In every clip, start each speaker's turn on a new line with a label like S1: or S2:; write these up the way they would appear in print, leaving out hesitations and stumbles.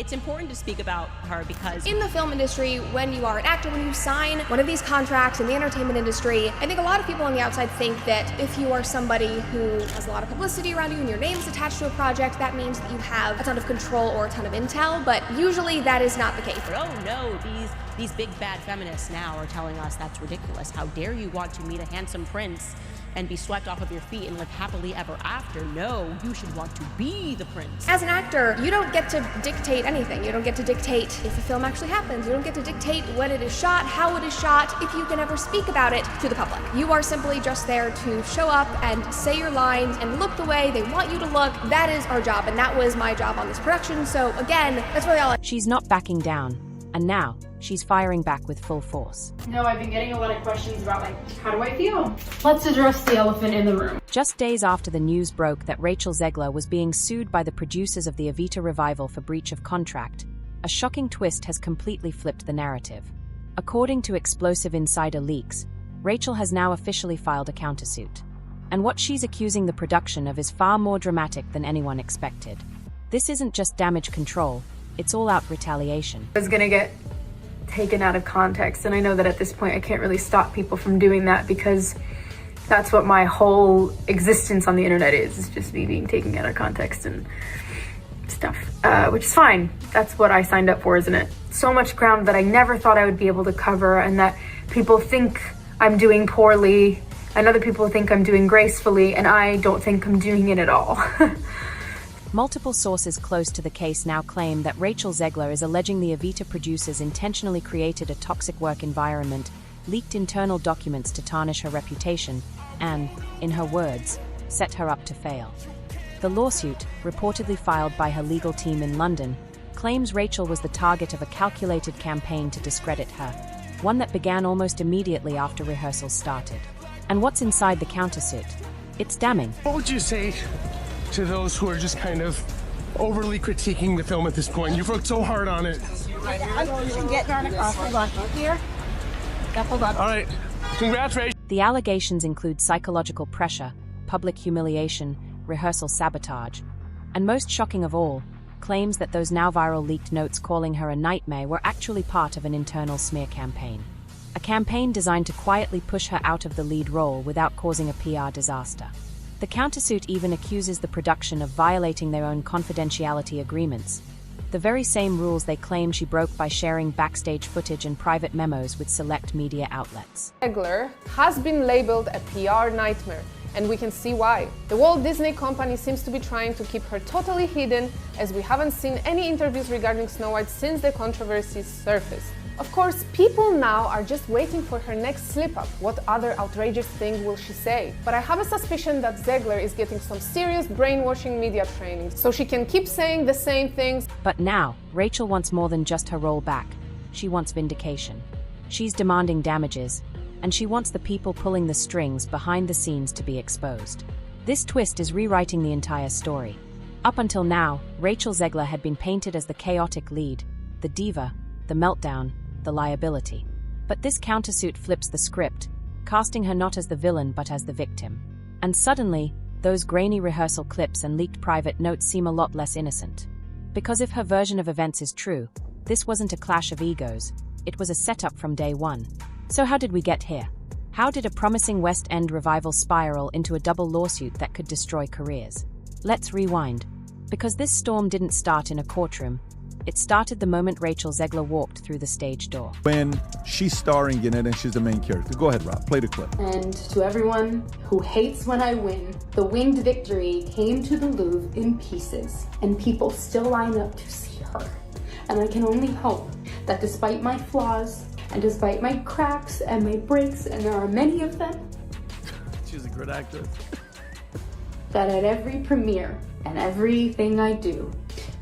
S1: It's important to speak about her because
S2: in the film industry, when you are an actor, when you sign one of these contracts in the entertainment industry, I think a lot of people on the outside think that if you are somebody who has a lot of publicity around you and your name is attached to a project, that means that you have a ton of control or a ton of intel, but usually that is not the case.
S1: oh no, these big bad feminists now are telling us that's ridiculous. How dare you want to meet a handsome prince and be swept off of your feet and live happily ever after? No, you should want to be the prince.
S2: As an actor, you don't get to dictate anything. You don't get to dictate if a film actually happens. You don't get to dictate when it is shot, how it is shot, if you can ever speak about it to the public. You are simply just there to show up and say your lines and look the way they want you to look. That is our job, and that was my job on this production. So again, that's really all.
S3: She's not backing down, and now she's firing back with full force.
S4: No, I've been getting a lot of questions about, how do I feel? Let's address the elephant in the room.
S3: Just days after the news broke that Rachel Zegler was being sued by the producers of the Evita revival for breach of contract, a shocking twist has completely flipped the narrative. According to explosive insider leaks, Rachel has now officially filed a countersuit. And what she's accusing the production of is far more dramatic than anyone expected. This isn't just damage control, it's all-out retaliation.
S4: I was gonna get taken out of context, and I know that at this point I can't really stop people from doing that because that's what my whole existence on the internet is just me being taken out of context and stuff, which is fine. That's what I signed up for, isn't it? So much ground that I never thought I would be able to cover, and that people think I'm doing poorly and other people think I'm doing gracefully, and I don't think I'm doing it at all.
S3: Multiple sources close to the case now claim that Rachel Zegler is alleging the Evita producers intentionally created a toxic work environment, leaked internal documents to tarnish her reputation, and, in her words, set her up to fail. The lawsuit, reportedly filed by her legal team in London, claims Rachel was the target of a calculated campaign to discredit her, one that began almost immediately after rehearsals started. And what's inside the countersuit? It's damning.
S5: What would you say to those who are just kind of overly critiquing the film at this point? You've worked so hard on it.
S6: I'm getting on across. Hold on. Here. Hold on.
S5: All right. Congrats, Rachel.
S3: The allegations include psychological pressure, public humiliation, rehearsal sabotage, and most shocking of all, claims that those now viral leaked notes calling her a nightmare were actually part of an internal smear campaign. A campaign designed to quietly push her out of the lead role without causing a PR disaster. The countersuit even accuses the production of violating their own confidentiality agreements, the very same rules they claim she broke by sharing backstage footage and private memos with select media outlets.
S7: Zegler has been labeled a PR nightmare, and we can see why. The Walt Disney Company seems to be trying to keep her totally hidden, as we haven't seen any interviews regarding Snow White since the controversy surfaced. Of course, people now are just waiting for her next slip-up. What other outrageous thing will she say? But I have a suspicion that Zegler is getting some serious brainwashing media training, so she can keep saying the same things.
S3: But now, Rachel wants more than just her role back. She wants vindication. She's demanding damages, and she wants the people pulling the strings behind the scenes to be exposed. This twist is rewriting the entire story. Up until now, Rachel Zegler had been painted as the chaotic lead, the diva, the meltdown, the liability. But this countersuit flips the script, casting her not as the villain but as the victim. And suddenly, those grainy rehearsal clips and leaked private notes seem a lot less innocent. Because if her version of events is true, this wasn't a clash of egos, it was a setup from day one. So how did we get here? How did a promising West End revival spiral into a double lawsuit that could destroy careers? Let's rewind. Because this storm didn't start in a courtroom, it started the moment Rachel Zegler walked through the stage door.
S8: When she's starring in it and she's the main character. Go ahead, Rob, play the clip.
S9: And to everyone who hates when I win, the winged victory came to the Louvre in pieces, and people still line up to see her. And I can only hope that despite my flaws, and despite my cracks and my breaks, and there are many of them,
S8: She's a great actress.
S9: that at every premiere and everything I do,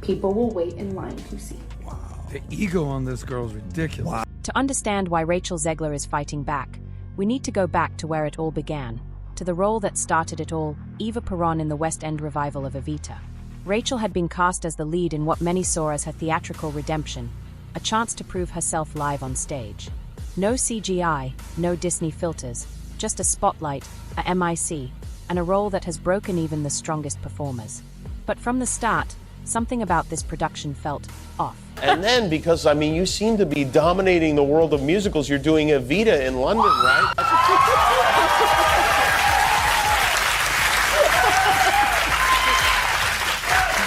S9: people will wait in line to see.
S10: Wow. The ego on this girl is ridiculous. Wow.
S3: To understand why Rachel Zegler is fighting back, we need to go back to where it all began, to the role that started it all, Eva Peron in the West End revival of Evita. Rachel had been cast as the lead in what many saw as her theatrical redemption, a chance to prove herself live on stage. No CGI, no Disney filters, just a spotlight, a MIC, and a role that has broken even the strongest performers. But from the start, Something about this production felt off.
S11: And then, because, I mean, you seem to be dominating the world of musicals, you're doing Evita in London, right?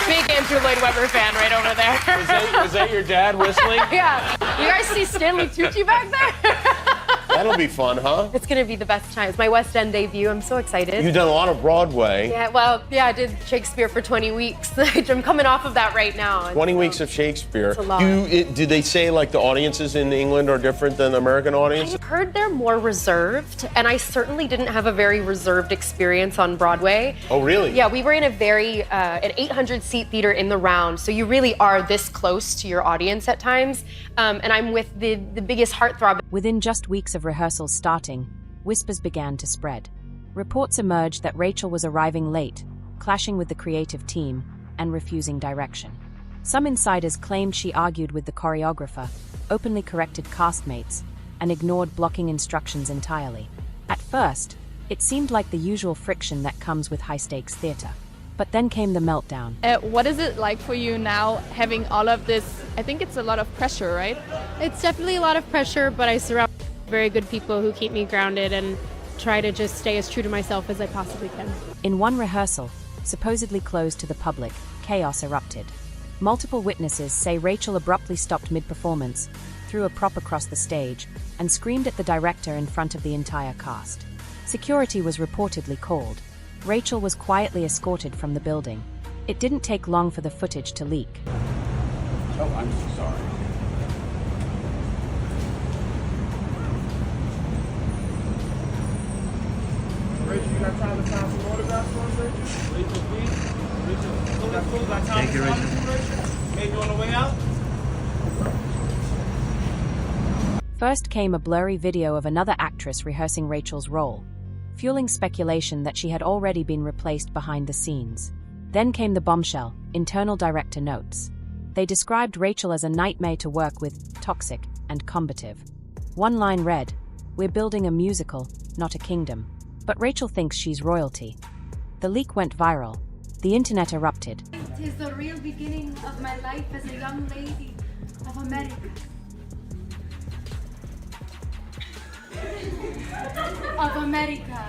S12: Big Andrew Lloyd Webber fan right over there.
S11: Is that your dad whistling?
S12: Yeah. You guys see Stanley Tucci back there?
S11: That'll be fun, huh?
S12: It's gonna be the best time. It's my West End debut. I'm so excited.
S11: You've done a lot of Broadway.
S12: Yeah, well, yeah, I did Shakespeare for 20 weeks. I'm coming off of that right now.
S11: 20 weeks of Shakespeare.
S12: It's a lot.
S11: Do they say, like, the audiences in England are different than American audiences?
S12: I've heard they're more reserved, and I certainly didn't have a very reserved experience on Broadway.
S11: Oh, really?
S12: Yeah, we were in an 800-seat theater in the round, so you really are this close to your audience at times. And I'm with the biggest heartthrob.
S3: Within just weeks of rehearsals starting, whispers began to spread. Reports emerged that Rachel was arriving late, clashing with the creative team, and refusing direction. Some insiders claimed she argued with the choreographer, openly corrected castmates, and ignored blocking instructions entirely. At first, it seemed like the usual friction that comes with high-stakes theater. But then came the meltdown.
S13: What is it like for you now, having all of this? I think it's a lot of pressure, right?
S14: It's definitely a lot of pressure, but I surround myself with very good people who keep me grounded and try to just stay as true to myself as I possibly can.
S3: In one rehearsal, supposedly closed to the public, chaos erupted. Multiple witnesses say Rachel abruptly stopped mid-performance, threw a prop across the stage, and screamed at the director in front of the entire cast. Security was reportedly called. Rachel was quietly escorted from the building. It didn't take long for the footage to leak.
S11: Oh, I'm so sorry.
S5: Rachel, you got time to sign some autographs for us, Rachel? Rachel, please. Rachel, you got time to sign some, Rachel? Maybe on the way out?
S3: First came a blurry video of another actress rehearsing Rachel's role, fueling speculation that she had already been replaced behind the scenes. Then came the bombshell, internal director notes. They described Rachel as a nightmare to work with, toxic and combative. One line read, "We're building a musical, not a kingdom." But Rachel thinks she's royalty. The leak went viral. The internet erupted.
S15: It is the real beginning of my life as a young lady of America. Of America.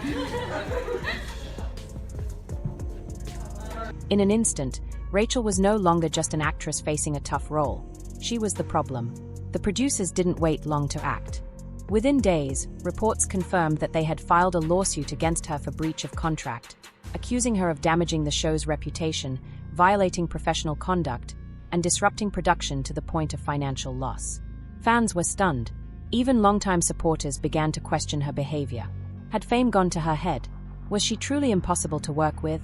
S3: In an instant, Rachel was no longer just an actress facing a tough role. She was the problem. The producers didn't wait long to act. Within days, reports confirmed that they had filed a lawsuit against her for breach of contract, accusing her of damaging the show's reputation, violating professional conduct, and disrupting production to the point of financial loss. Fans were stunned. Even longtime supporters began to question her behavior. Had fame gone to her head? Was she truly impossible to work with?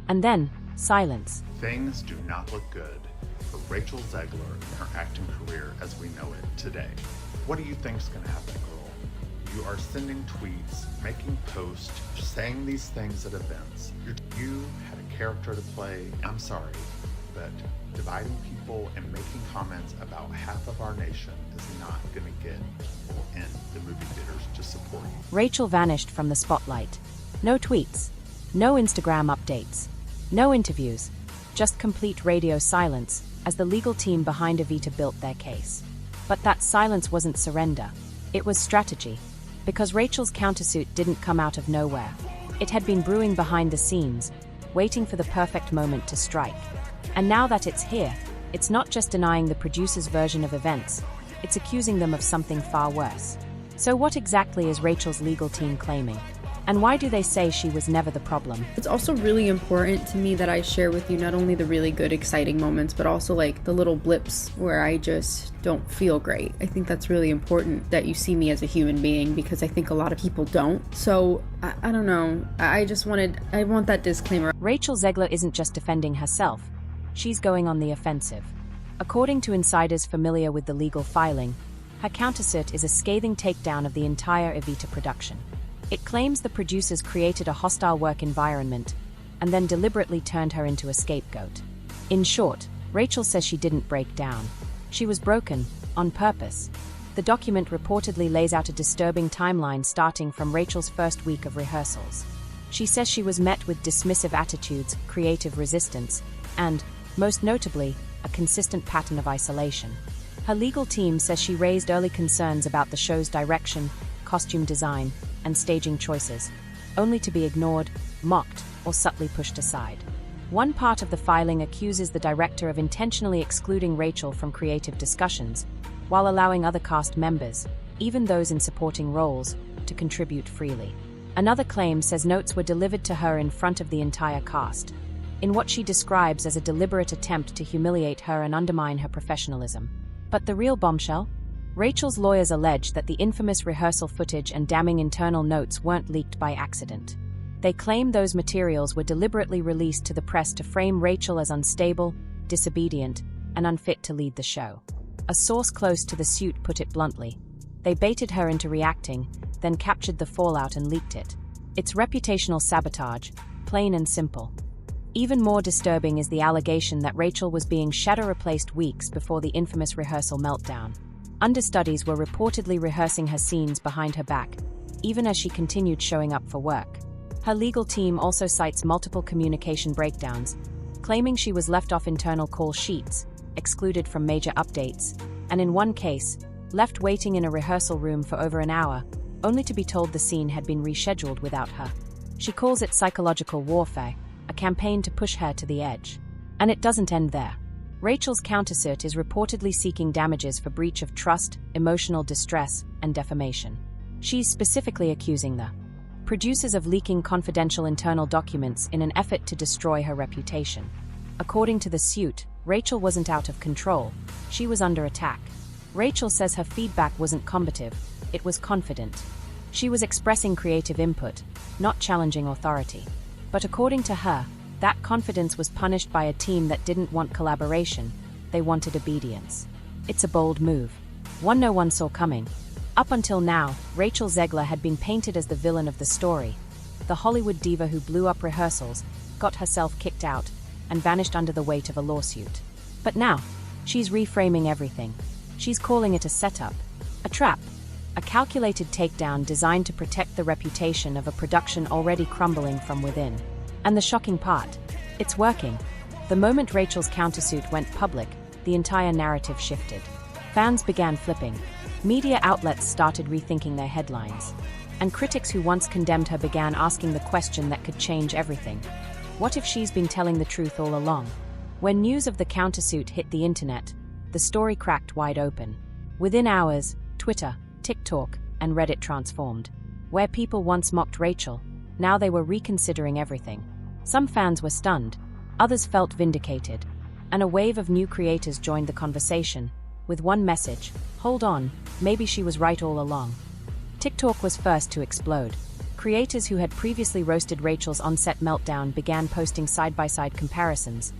S3: And then, silence.
S16: Things do not look good for Rachel Zegler and her acting career as we know it today. What do you think's gonna happen, girl? You are sending tweets, making posts, saying these things at events. You had a character to play. I'm sorry, but dividing people and making comments about half of our nation is not going to get people in the movie theaters to support you.
S3: Rachel vanished from the spotlight. No tweets, no Instagram updates, no interviews, just complete radio silence as the legal team behind Evita built their case. But that silence wasn't surrender. It was strategy. Because Rachel's countersuit didn't come out of nowhere. It had been brewing behind the scenes, waiting for the perfect moment to strike. And now that it's here, it's not just denying the producer's version of events, it's accusing them of something far worse. So what exactly is Rachel's legal team claiming? And why do they say she was never the problem?
S17: It's also really important to me that I share with you not only the really good, exciting moments, but also like the little blips where I just don't feel great. I think that's really important that you see me as a human being because I think a lot of people don't. So I don't know. I want that disclaimer.
S3: Rachel Zegler isn't just defending herself. She's going on the offensive. According to insiders familiar with the legal filing, her countersuit is a scathing takedown of the entire Evita production. It claims the producers created a hostile work environment and then deliberately turned her into a scapegoat. In short, Rachel says she didn't break down. She was broken, on purpose. The document reportedly lays out a disturbing timeline starting from Rachel's first week of rehearsals. She says she was met with dismissive attitudes, creative resistance, and, most notably, a consistent pattern of isolation. Her legal team says she raised early concerns about the show's direction, costume design, and staging choices, only to be ignored, mocked, or subtly pushed aside. One part of the filing accuses the director of intentionally excluding Rachel from creative discussions, while allowing other cast members, even those in supporting roles, to contribute freely. Another claim says notes were delivered to her in front of the entire cast, in what she describes as a deliberate attempt to humiliate her and undermine her professionalism. But the real bombshell? Rachel's lawyers allege that the infamous rehearsal footage and damning internal notes weren't leaked by accident. They claim those materials were deliberately released to the press to frame Rachel as unstable, disobedient, and unfit to lead the show. A source close to the suit put it bluntly. They baited her into reacting, then captured the fallout and leaked it. It's reputational sabotage, plain and simple. Even more disturbing is the allegation that Rachel was being shadow-replaced weeks before the infamous rehearsal meltdown. Understudies were reportedly rehearsing her scenes behind her back, even as she continued showing up for work. Her legal team also cites multiple communication breakdowns, claiming she was left off internal call sheets, excluded from major updates, and in one case, left waiting in a rehearsal room for over an hour, only to be told the scene had been rescheduled without her. She calls it psychological warfare, a campaign to push her to the edge. And it doesn't end there. Rachel's countersuit is reportedly seeking damages for breach of trust, emotional distress, and defamation. She's specifically accusing the producers of leaking confidential internal documents in an effort to destroy her reputation. According to the suit, Rachel wasn't out of control, she was under attack. Rachel says her feedback wasn't combative, it was confident. She was expressing creative input, not challenging authority. But according to her, that confidence was punished by a team that didn't want collaboration, they wanted obedience. It's a bold move, one no one saw coming. Up until now, Rachel Zegler had been painted as the villain of the story, the Hollywood diva who blew up rehearsals, got herself kicked out, and vanished under the weight of a lawsuit. But now, she's reframing everything. She's calling it a setup, a trap, a calculated takedown designed to protect the reputation of a production already crumbling from within. And the shocking part, it's working. The moment Rachel's countersuit went public, the entire narrative shifted. Fans began flipping. Media outlets started rethinking their headlines. And critics who once condemned her began asking the question that could change everything. What if she's been telling the truth all along? When news of the countersuit hit the internet, the story cracked wide open. Within hours, Twitter, TikTok, and Reddit transformed. Where people once mocked Rachel, now they were reconsidering everything. Some fans were stunned, others felt vindicated, and a wave of new creators joined the conversation, with one message: hold on, maybe she was right all along. TikTok was first to explode. Creators who had previously roasted Rachel's on-set meltdown began posting side-by-side comparisons,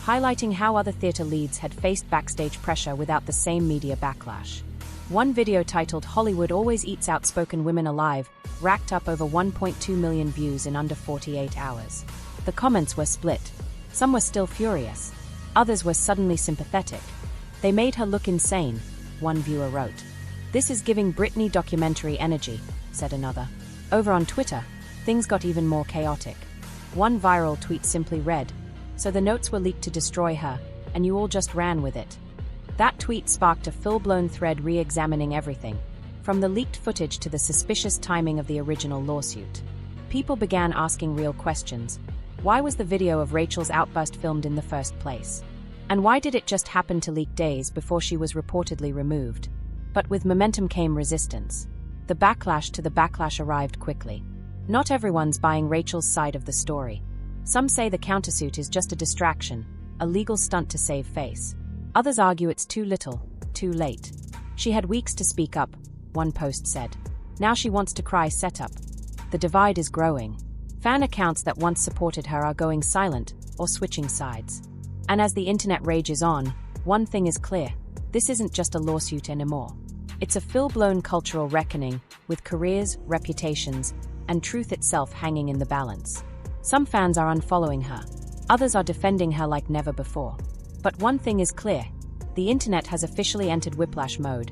S3: highlighting how other theater leads had faced backstage pressure without the same media backlash. One video titled "Hollywood Always Eats Outspoken Women Alive" racked up over 1.2 million views in under 48 hours. The comments were split. Some were still furious. Others were suddenly sympathetic. They made her look insane, one viewer wrote. This is giving Britney documentary energy, said another. Over on Twitter, things got even more chaotic. One viral tweet simply read, "So the notes were leaked to destroy her, and you all just ran with it." That tweet sparked a full-blown thread re-examining everything, from the leaked footage to the suspicious timing of the original lawsuit. People began asking real questions. Why was the video of Rachel's outburst filmed in the first place? And why did it just happen to leak days before she was reportedly removed? But with momentum came resistance. The backlash to the backlash arrived quickly. Not everyone's buying Rachel's side of the story. Some say the countersuit is just a distraction, a legal stunt to save face. Others argue it's too little, too late. She had weeks to speak up, one post said. Now she wants to cry setup. The divide is growing. Fan accounts that once supported her are going silent or switching sides. And as the internet rages on, one thing is clear. This isn't just a lawsuit anymore. It's a full-blown cultural reckoning, with careers, reputations, and truth itself hanging in the balance. Some fans are unfollowing her. Others are defending her like never before. But one thing is clear. The internet has officially entered whiplash mode,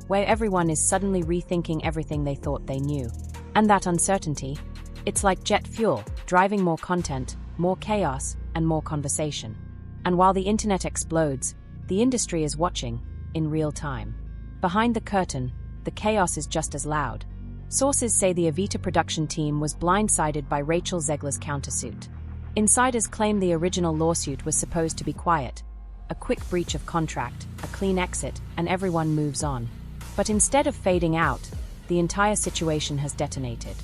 S3: where everyone is suddenly rethinking everything they thought they knew. And that uncertainty, it's like jet fuel, driving more content, more chaos, and more conversation. And while the internet explodes, the industry is watching, in real time. Behind the curtain, the chaos is just as loud. Sources say the Evita production team was blindsided by Rachel Zegler's countersuit. Insiders claim the original lawsuit was supposed to be quiet, a quick breach of contract, a clean exit, and everyone moves on. But instead of fading out, the entire situation has detonated.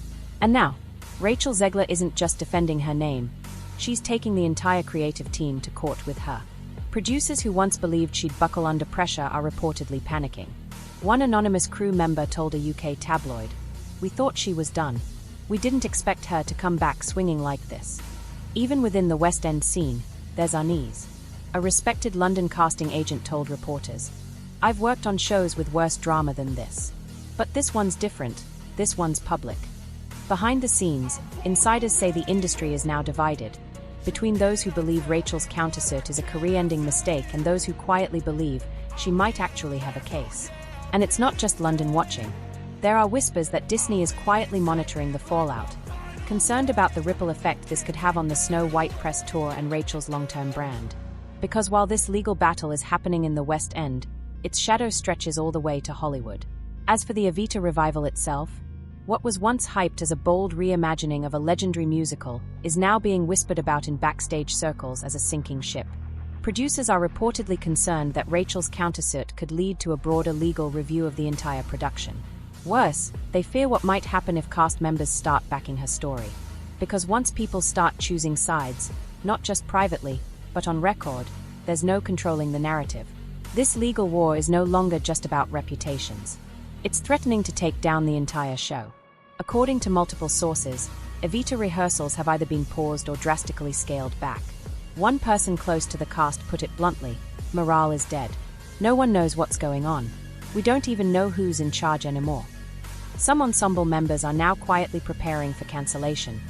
S3: And now, Rachel Zegler isn't just defending her name, she's taking the entire creative team to court with her. Producers who once believed she'd buckle under pressure are reportedly panicking. One anonymous crew member told a UK tabloid, "We thought she was done. We didn't expect her to come back swinging like this." Even within the West End scene, there's unease. A respected London casting agent told reporters, "I've worked on shows with worse drama than this. But this one's different, this one's public." Behind the scenes, insiders say the industry is now divided, between those who believe Rachel's countersuit is a career-ending mistake and those who quietly believe she might actually have a case. And it's not just London watching. There are whispers that Disney is quietly monitoring the fallout, concerned about the ripple effect this could have on the Snow White press tour and Rachel's long-term brand. Because while this legal battle is happening in the West End, its shadow stretches all the way to Hollywood. As for the Evita revival itself, what was once hyped as a bold reimagining of a legendary musical is now being whispered about in backstage circles as a sinking ship. Producers are reportedly concerned that Rachel's countersuit could lead to a broader legal review of the entire production. Worse, they fear what might happen if cast members start backing her story. Because once people start choosing sides, not just privately, but on record, there's no controlling the narrative. This legal war is no longer just about reputations. It's threatening to take down the entire show. According to multiple sources, Evita rehearsals have either been paused or drastically scaled back. One person close to the cast put it bluntly, "Morale is dead. No one knows what's going on. We don't even know who's in charge anymore." Some ensemble members are now quietly preparing for cancellation,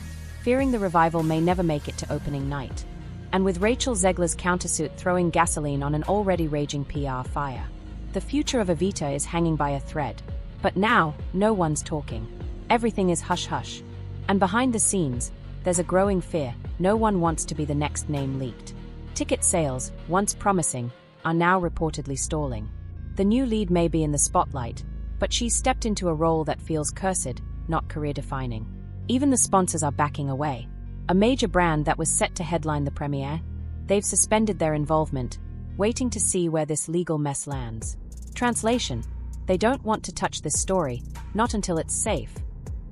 S3: fearing the revival may never make it to opening night. And with Rachel Zegler's countersuit throwing gasoline on an already raging PR fire, the future of Evita is hanging by a thread. But now, no one's talking. Everything is hush-hush. And behind the scenes, there's a growing fear no one wants to be the next name leaked. Ticket sales, once promising, are now reportedly stalling. The new lead may be in the spotlight, but she's stepped into a role that feels cursed, not career-defining. Even the sponsors are backing away. A major brand that was set to headline the premiere, they've suspended their involvement, waiting to see where this legal mess lands. Translation: they don't want to touch this story, not until it's safe.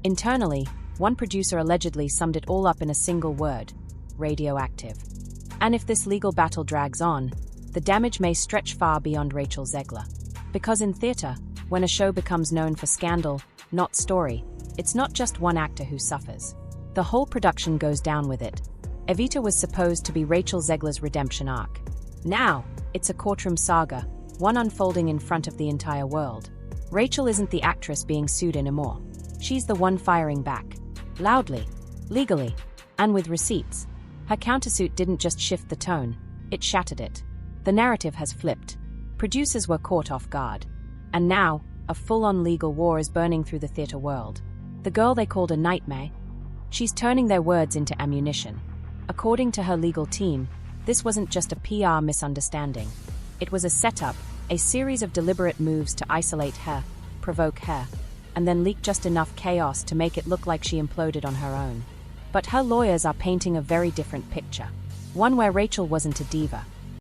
S3: Internally, one producer allegedly summed it all up in a single word: radioactive. And if this legal battle drags on, the damage may stretch far beyond Rachel Zegler. Because in theater, when a show becomes known for scandal, not story, it's not just one actor who suffers. The whole production goes down with it. Evita was supposed to be Rachel Zegler's redemption arc. Now, it's a courtroom saga, one unfolding in front of the entire world. Rachel isn't the actress being sued anymore. She's the one firing back. Loudly, legally, and with receipts. Her countersuit didn't just shift the tone, it shattered it. The narrative has flipped. Producers were caught off guard. And now, a full-on legal war is burning through the theater world. The girl they called a nightmare, she's turning their words into ammunition. According to her legal team, this wasn't just a PR misunderstanding. It was a setup, a series of deliberate moves to isolate her, provoke her, and then leak just enough chaos to make it look like she imploded on her own. But her lawyers are painting a very different picture. One where Rachel wasn't a diva.